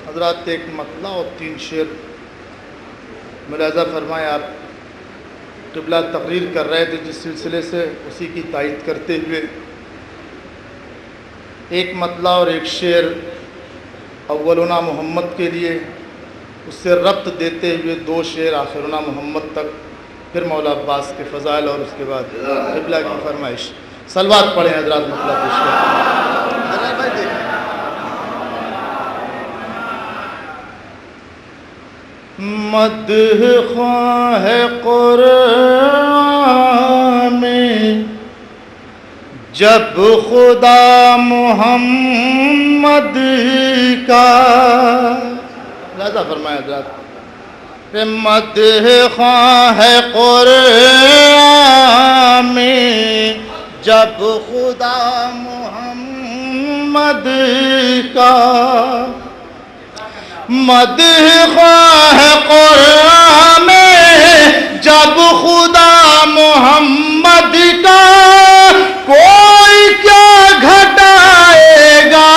حضرات ایک مطلع اور 3 شعر ملاحظہ فرمائیں. آپ قبلہ تقریر کر رہے تھے جس سلسلے سے اسی کی تائید کرتے ہوئے ایک مطلع اور ایک شعر اولنا محمد کے لیے، اس سے ربط دیتے ہوئے 2 شعر آخرنا محمد تک، پھر مولا عباس کے فضائل اور اس کے بعد قبلہ کی فرمائش. صلوات پڑھیں حضرات. مطلع پیش کریں. مدح خواہ قرآن میں جب خدا محمد کا، لہذا فرمایا حضرات مدح خواہ قرآن میں جب خدا محمد کا، مدح خواہ قرآن میں جب خدا محمد کا، کوئی کیا گھٹائے گا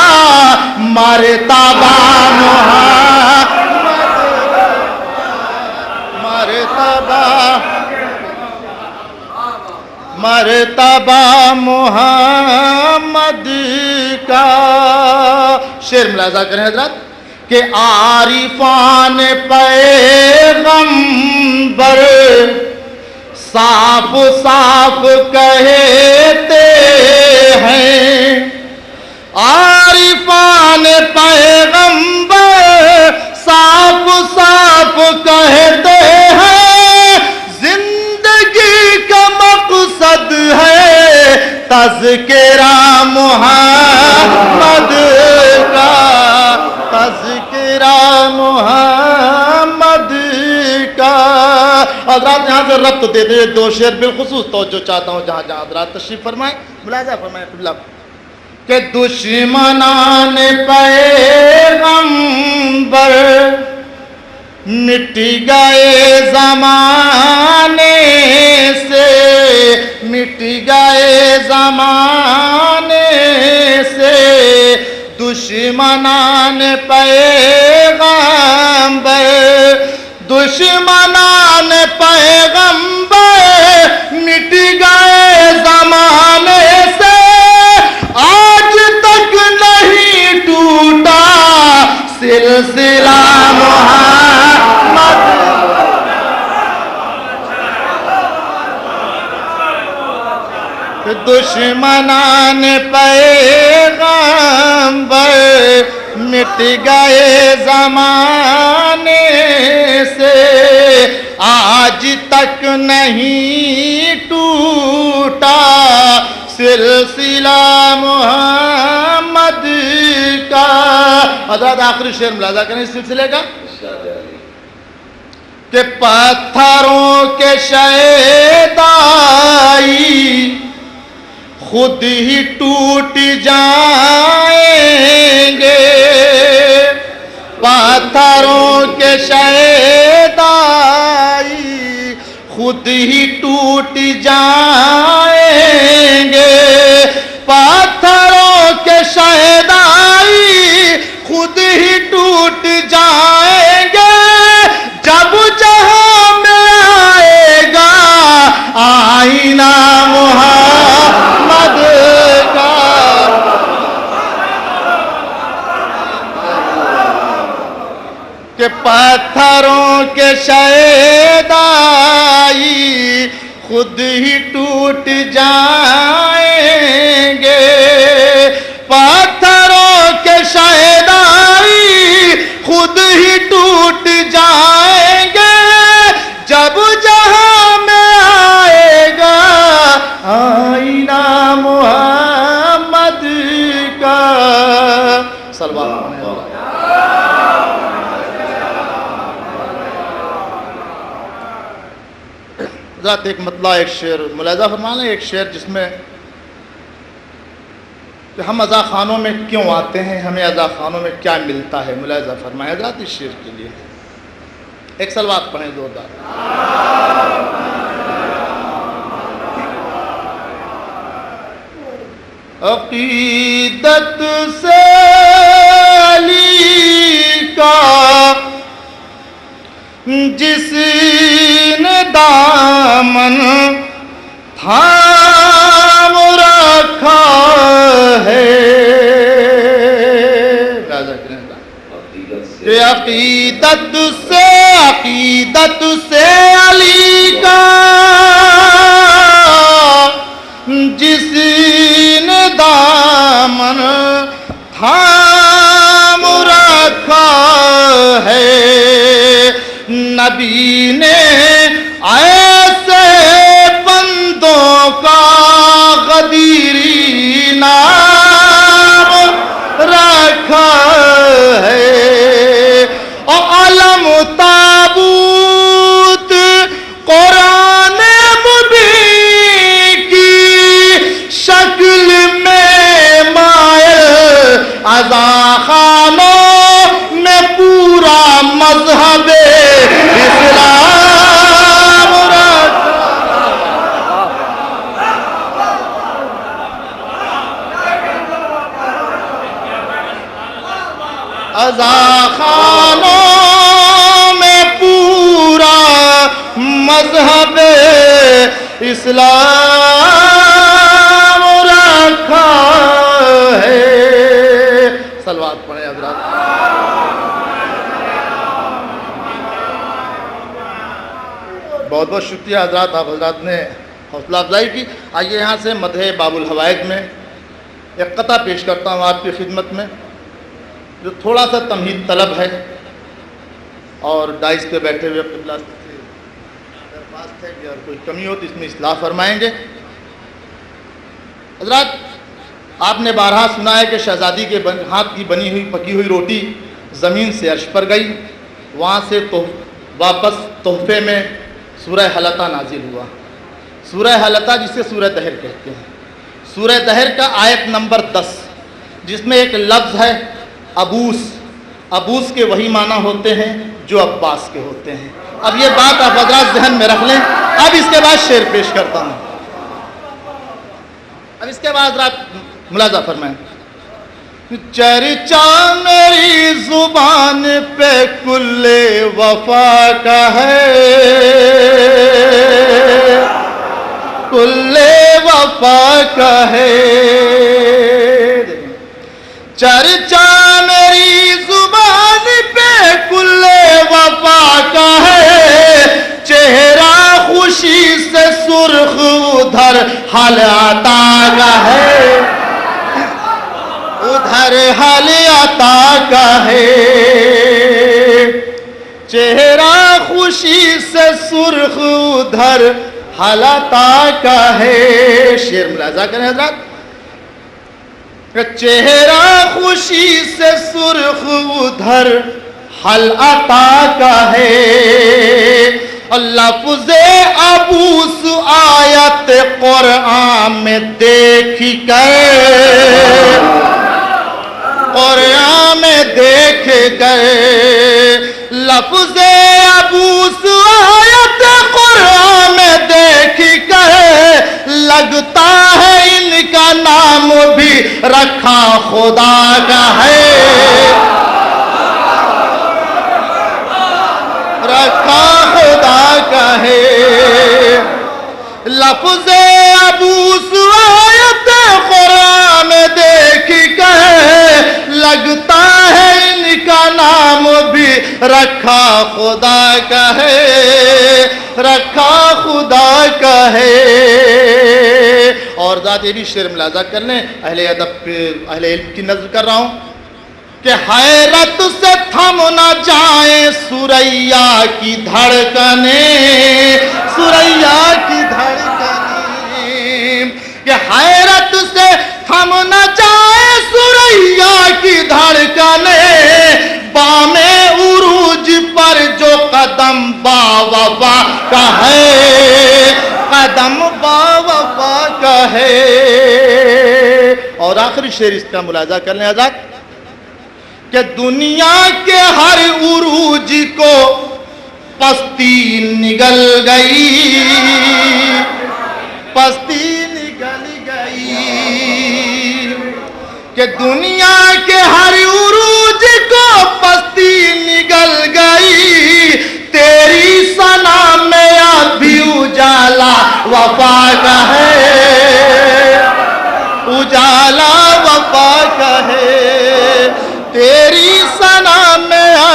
مرتبہ مرتبہ محمد کا. شعر ملاحظہ کریں حضرات کہ عارفان پیغمبر صاف صاف کہتے ہیں، عارفان پیغمبر صاف صاف کہتے ہیں، زندگی کا مقصد ہے تذکرہ محمد کا، تذکرہ محمد کا. حضرات یہاں سے ربط دیتے ہیں 2 شعر بالخصوص توجہ چاہتا ہوں جہاں جہاں حضرات تشریف فرمائیں. ملاحظہ فرمائیں قبلہ کہ دشمنان پیغمبر مٹ گئے زمانے سے، مٹ گئے زمانے سے، دشمنان پیغمبر، دشمنان پیغمبر مٹ گئے زمانے سے، آج تک نہیں ٹوٹا سلسلہ محمد. دشمنان پیغمبر مٹ گئے زمانے سے، آج تک نہیں ٹوٹا سلسلہ محمد کا. حضرات آخری شعر ملاحظہ کریں اس سلسلے کا کہ پتھروں کے شیدائی خود ہی ٹوٹ جائیں گے، پتھروں کے شیدائی خود ہی ٹوٹ جائیں گے، پتھروں کے شیدائی خود ہی ٹوٹ جائیں گے، جب جہاں میں آئے گا آئینہ محمد کا. کہ پتھروں کے شیدائی خود ہی ٹوٹ جائیں گے، پتھروں کے شیدائی خود ہی ٹوٹ جائیں گے، جب جہاں میں آئے گا آئینہ محمد کا. صلوات. ذات ایک مطلع ایک شعر ملاحظہ فرمانا. ایک شعر جس میں کہ ہم عزا خانوں میں کیوں آتے ہیں، ہمیں عزا خانوں میں کیا ملتا ہے. ملاحظہ فرمائیں حضرات اس شعر کے لیے ایک صلوات پڑھیں زوردار. عقیدت سے علی کا ملاحظہ کریں کہ عقیدت سے علی کا جس نے دامن تھام رکھا ہے، نبی نے ایسے بندوں کا غدیری نام رکھا ہے، اور علم تابوت قرآن مبین کی شکل میں مائل عزا خانوں میں پورا مذہب اسلام رکھا۔ عزا خانوں میں پورا مذہب اسلام رکھا ہے۔ صلوات پڑھیں حضرات۔ بہت بہت شکریہ حضرات، آپ حضرات نے حوصلہ افزائی کی۔ آئیے یہاں سے مدح باب الحوائج میں ایک قطعہ پیش کرتا ہوں آپ کی خدمت میں، جو تھوڑا سا تمہید طلب ہے، اور ڈائس پہ بیٹھے ہوئے قبلہ سے درخواست ہے کہ اگر کوئی کمی ہو تو اس میں اصلاح فرمائیں گے۔ حضرات، آپ نے بارہا سنا ہے کہ شہزادی کے ہاتھ کی بنی ہوئی پکی ہوئی روٹی زمین سے عرش پر گئی، وہاں سے واپس تحفے میں سورہ حلقہ نازل ہوا۔ سورہ حلقہ جسے سورہ دہر کہتے ہیں، سورہ دہر کا آیت نمبر 10، جس میں ایک لفظ ہے ابوس۔ ابوس کے وہی معنی ہوتے ہیں جو عباس کے ہوتے ہیں۔ اب یہ بات آپ حضرات ذہن میں رکھ لیں۔ اب اس کے بعد شعر پیش کرتا ہوں۔ اب اس کے بعد حضرات ملاحظہ فرمائیں۔ چرچا میری زبان پہ کل وفا کا ہے، کل وفا کا ہے۔ چرچا میری زبان پہ کل وفا کا ہے، چہرہ خوشی سے سرخ ادھر حال عطا کا ہے، ادھر حال عطا کا ہے۔ چہرہ خوشی سے سرخ ادھر حال عطا کا ہے۔ شعر ملاحظہ کریں حضرات کہ چہرہ خوشی سے سرخ ادھر حال عطا کا ہے۔ لفظ ابوس آیت قرآن میں دیکھ کر، قرآن میں دیکھ کر، لفظ ابوس آیت قرآن میں دیکھ کر، لگتا ہے ان کا نام بھی رکھا خدا کا ہے، رکھا خدا کا ہے۔ لفظ ابوس آیت قرآن میں دیکھ کر، لگتا ہے ان کا نام بھی رکھا خدا کا ہے، رکھا خدا کا ہے۔ اور ذات یہ بھی شعر ملاحظہ کر لیں، اہل ادب اہل علم کی نظر کر رہا ہوں کہ حیرت سے تھم نہ جائیں ثریا کی دھڑکنیں، ثریا کی دھڑکنیں، کہ حیرت سے تھم نہ جائیں ثریا کی دھڑکنیں، بام عروج پر جو قدم با وفا کا ہے، قدم با وفا کا ہے۔ اور آخری شعر اس کا ملاحظہ کر لیں حضرات کہ دنیا کے ہر عروج کو پستی نگل گئی، پستی نگل گئی، کہ دنیا کے ہر عروج کو پستی نگل گئی، تیری ثنا میں اب بھی اجالا وفا کا ہے، اجالا وفا کا ہے۔ تیری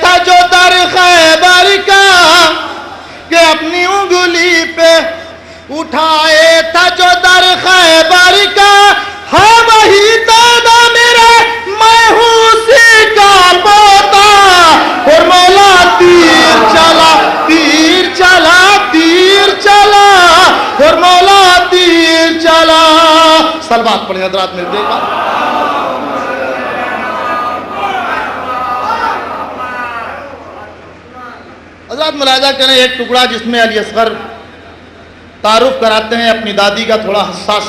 تھا جو در خیبر کا کہ اپنی انگلی پہ اٹھائے تھا جو در خیبر کا ہاں وہی دادا میرا میں ہوں اسی کا پوتا اور مولا تیر چلا تیر چلا تیر چلا اور مولا تیر چلا. سلوات پڑھیں حضرات میرے دیکھا. حضرات ملاحظہ کریں ایک ٹکڑا جس میں علی اصغر تعارف کراتے ہیں اپنی دادی کا تھوڑا حساس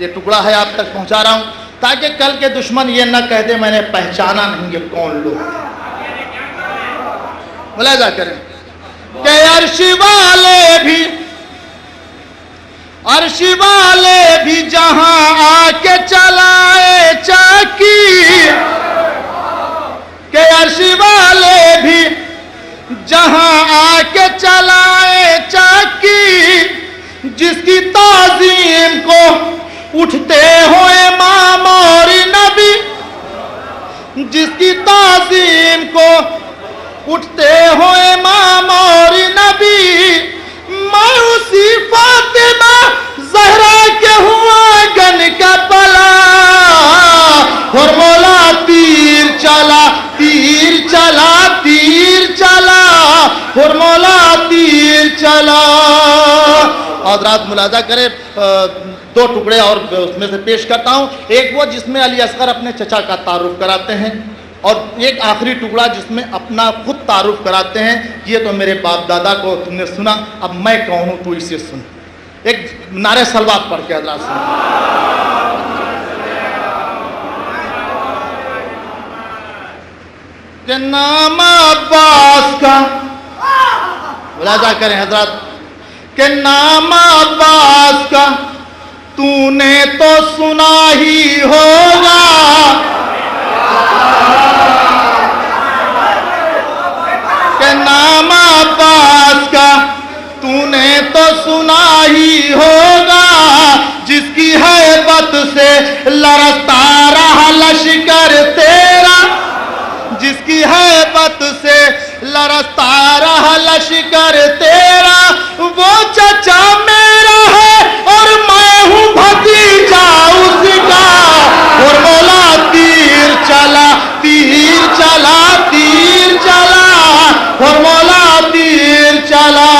یہ ٹکڑا ہے آپ تک پہنچا رہا ہوں تاکہ کل کے دشمن یہ نہ کہہ دے میں نے پہچانا نہیں یہ کون لوگ. ملاحظہ کریں کہ عرش والے بھی جہاں آ کے چلائے چاکی کہ عرش والے بھی جہاں آ کے چلائے چاکی جس کی تعظیم کو اٹھتے ہوئے امام اور نبی جس کی تعظیم کو اٹھتے ہوئے امام اور نبی میں اسی فاطمہ زہرا کے ہوا گن کا پلا اور مولا تیر چلا تیر چلا تیر چلا اور مولا تیر چلا. حضرات ملاحظہ کریں دو ٹکڑے اور اس میں سے پیش کرتا ہوں. ایک وہ جس میں علی اصغر اپنے چچا کا تعارف کراتے ہیں اور ایک آخری ٹکڑا جس میں اپنا خود تعارف کراتے ہیں. یہ تو میرے باپ دادا کو تم نے سنا اب میں کون ہوں تو اسے سن. ایک نعرہ سلوات پڑھ کے حضرات سن. کہ نام عباس کا ملاحظہ کریں حضرات کہ نام عباس کا تو نے تو سنا ہی ہوگا کہ نام عباس کا تو نے تو سنا ہی ہوگا جس کی ہیبت سے لرزتا رہا لشکر تیرا جس کی ہیبت سے لرزتا رہا لشکر تیرا وہ چچا میرا ہے اور میں ہوں بھتیجا اس کا اور مولا تیر چلا تیر چلا تیر چلا اور مولا تیر چلا.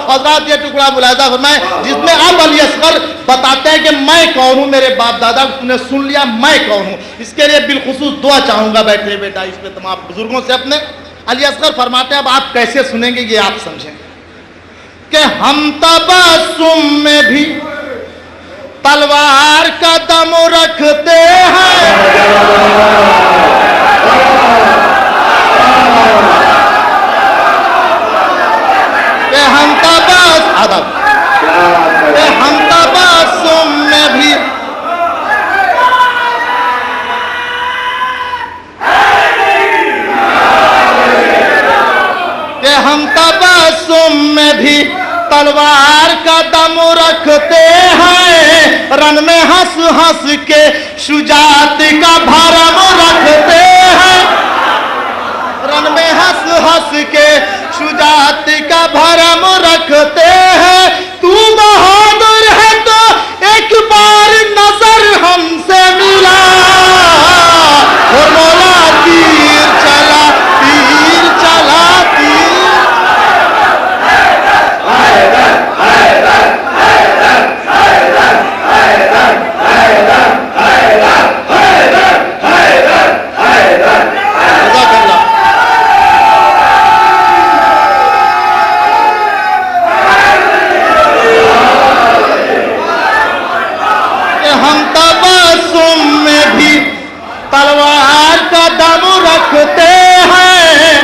حضرات یہ ٹکڑا ملاحظہ فرمائیں جس میں اب علی اصغر بتاتے ہیں کہ میں کون ہوں میرے باپ دادا کو تم نے سن لیا میں کون ہوں. اس کے لیے بالخصوص دعا چاہوں گا بیٹھے بیٹا اس پہ تمام بزرگوں سے اپنے. علی اصغر فرماتے ہیں اب آپ کیسے سنیں گے یہ آپ سمجھیں کہ ہم تبسم میں بھی تلوار کا دم رکھتے ہیں کہ ہم تبسم میں بھی کہ ہم تبسم میں بھی تلوار کا دم رکھتے ہیں رن میں ہنس ہنس کے شجاعت کا بھرم رکھتے ہیں رن میں ہنس ہنس کے شجاعت کا بھرم رکھتے ہیں. تو بہادر ہے تو ایک بار نظر ہم سے ملا اور مولا تیر چلا تیر چلا تیر تلوار کا دم رکھتے ہیں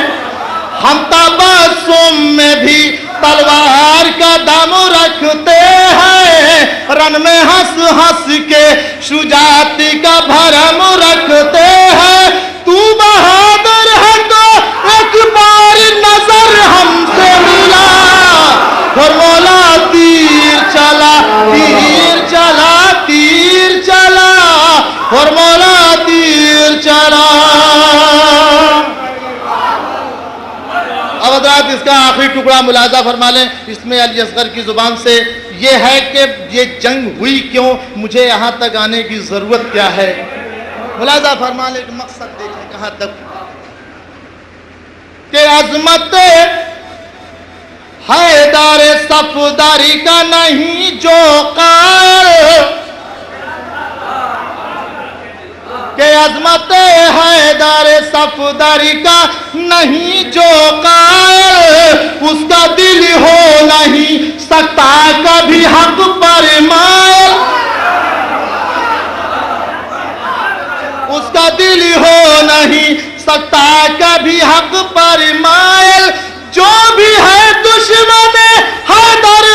ہم تبسم میں بھی تلوار کا دم رکھتے ہیں رن میں ہنس ہنس کے شجاعت کا بھرم رکھتے ہیں. تو بہادر ہے تو ایک بار نظر ہم سے ملا اور مولا تیر چلا تیر چلا تیر چلا اور مولا تیر چلا. آخری ٹکڑا ملاحظہ فرما لیں اس میں علی اصغر کی زبان سے، یہ ہے کہ یہ جنگ ہوئی کیوں، مجھے یہاں تک آنے کی ضرورت کیا ہے۔ ملاحظہ فرما لیں کہ مقصد دیکھیں کہاں تک کہ عظمت حیدر صفدری کا نہیں جو قائل، کہ عظمت حیدر صفدری کا نہیں جو قائل، اس کا دل ہو نہیں سکتا کبھی حق پر مائل، اس کا دل ہو نہیں سکتا کبھی حق پر مائل، جو بھی ہے دشمن حیدر